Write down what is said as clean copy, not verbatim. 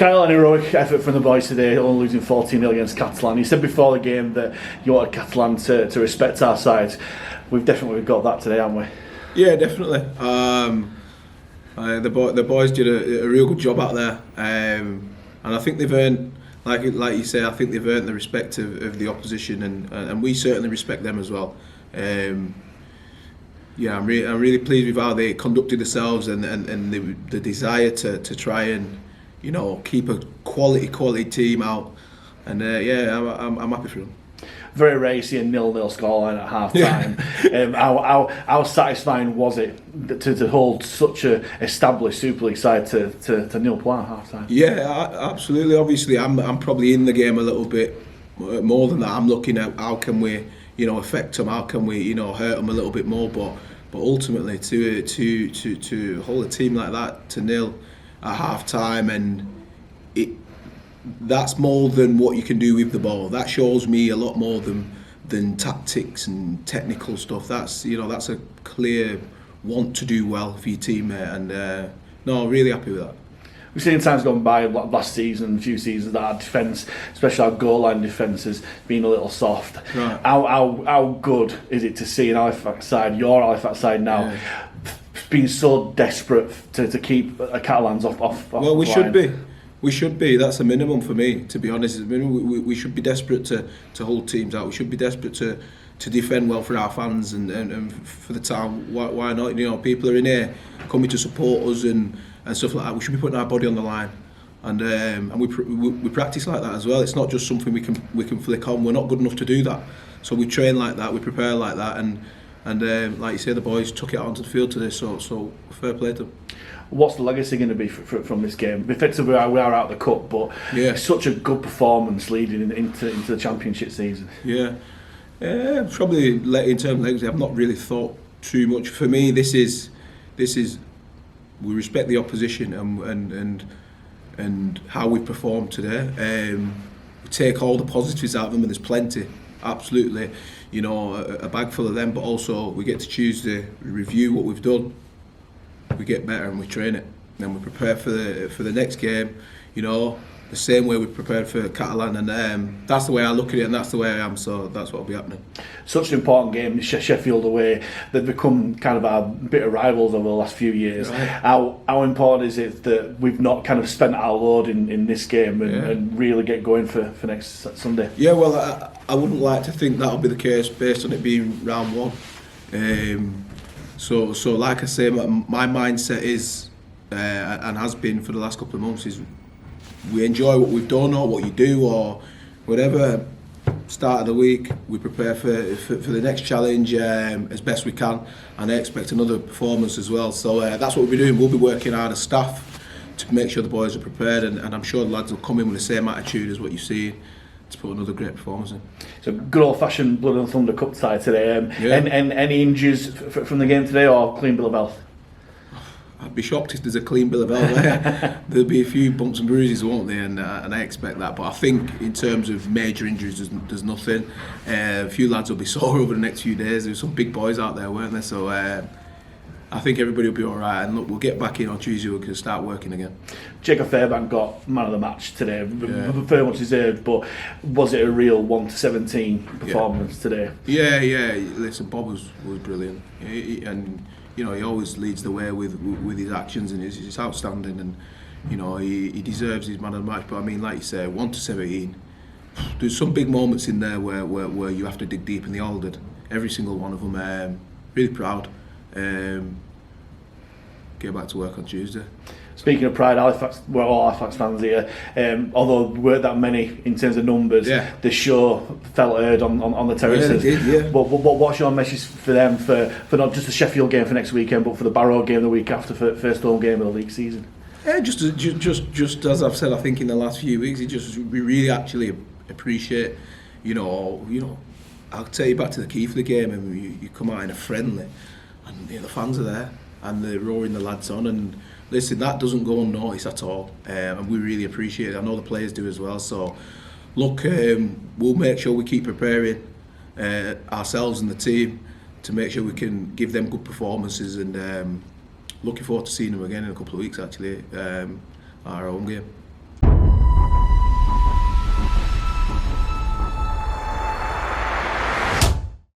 Kyle, an heroic effort from the boys today, only losing 14-0 against Catalan. You said before the game that you wanted Catalan to respect our side. We've definitely got that today, haven't we? Yeah, definitely. The boys did a real good job out there, and I think they've earned, like you say, I think they've earned the respect of the opposition, and we certainly respect them as well. Yeah, I'm really pleased with how they conducted themselves and the desire to try and, you know, keep a quality team out, and yeah, I'm happy for them. Very racy and 0-0 scoreline at half time. How satisfying was it to hold such a established Super League side to 0 points at half time? Yeah, absolutely. Obviously, I'm probably in the game a little bit more than that. I'm looking at how can we, you know, affect them, how can we, you know, hurt them a little bit more, but ultimately to hold a team like that to 0 at half time, and that's more than what you can do with the ball. That shows me a lot more than tactics and technical stuff. That's, you know, that's a clear want to do well for your teammate, and no, really happy with that. We've seen times gone by last season, a few seasons, that our defence, especially our goal line defence, has been a little soft. Right. How good is it to see an Halifax side, your Halifax side now, being so desperate to keep Catalans off? Well, we should be. We should be. That's a minimum for me, to be honest. We should be desperate to hold teams out. We should be desperate to defend well for our fans and for the town. Why not? You know, people are in here coming to support us and stuff like that. We should be putting our body on the line, and we practice like that as well. It's not just something we can flick on. We're not good enough to do that, so we train like that. We prepare like that, and like you say, the boys took it out onto the field today. So fair play to them. What's the legacy going to be from this game? Effectively, we are out of the cup, but it's such a good performance leading into the championship season. Yeah, probably in terms of legacy, I've not really thought too much. For me, this is we respect the opposition and how we performed today. We take all the positives out of them, and there's plenty, absolutely. You know, a bag full of them, but also we get to choose to review what we've done. We get better and we train it. Then we prepare for the next game, you know, the same way we prepared for Catalan, and that's the way I look at it, and that's the way I am. So that's what will be happening. Such an important game, Sheffield away. They've become kind of our bit of rivals over the last few years. Right. How important is it that we've not kind of spent our load in this game and really get going for next Sunday? Yeah, well, I wouldn't like to think that'll be the case based on it being round one. So like I say, my mindset is, and has been for the last couple of months, is we enjoy what we've done or what you do or whatever. Start of the week, we prepare for the next challenge as best we can, and I expect another performance as well. So that's what we'll be doing. We'll be working hard as staff to make sure the boys are prepared, and I'm sure the lads will come in with the same attitude as what you see, to put another great performance in. So good old-fashioned Blood and Thunder Cup tie today. And any injuries from the game today, or clean bill of health? I'd be shocked if there's a clean bill of health there. There'll be a few bumps and bruises, won't there? And I expect that. But I think in terms of major injuries, there's nothing. A few lads will be sore over the next few days. There's some big boys out there, weren't there? So I think everybody will be all right. And look, we'll get back in on Tuesday. We can start working again. Jacob Fairbank got man of the match today. Very much deserved. But was it a real 1-17 performance today? Yeah. Listen, Bob was brilliant. And you know, he always leads the way with his actions, and he's outstanding. And you know, he deserves his man of the match. But I mean, like you say, 1-17. There's some big moments in there where you have to dig deep, and they all did. Every single one of them. Really proud. Get back to work on Tuesday. Speaking of pride, we're all Halifax fans here. Although there weren't that many in terms of numbers, the show felt heard on the terraces. Yeah, it did, But what's your message for them for not just the Sheffield game for next weekend, but for the Barrow game the week after, for first home game of the league season? Yeah, just as I've said, I think in the last few weeks, we really actually appreciate, you know, I'll take you back to the key for the game, and you come out in a friendly, and the fans are there, and they're roaring the lads on, and listen, that doesn't go unnoticed at all, and we really appreciate it. I know the players do as well. So look, we'll make sure we keep preparing ourselves and the team to make sure we can give them good performances, and looking forward to seeing them again in a couple of weeks, actually, our home game.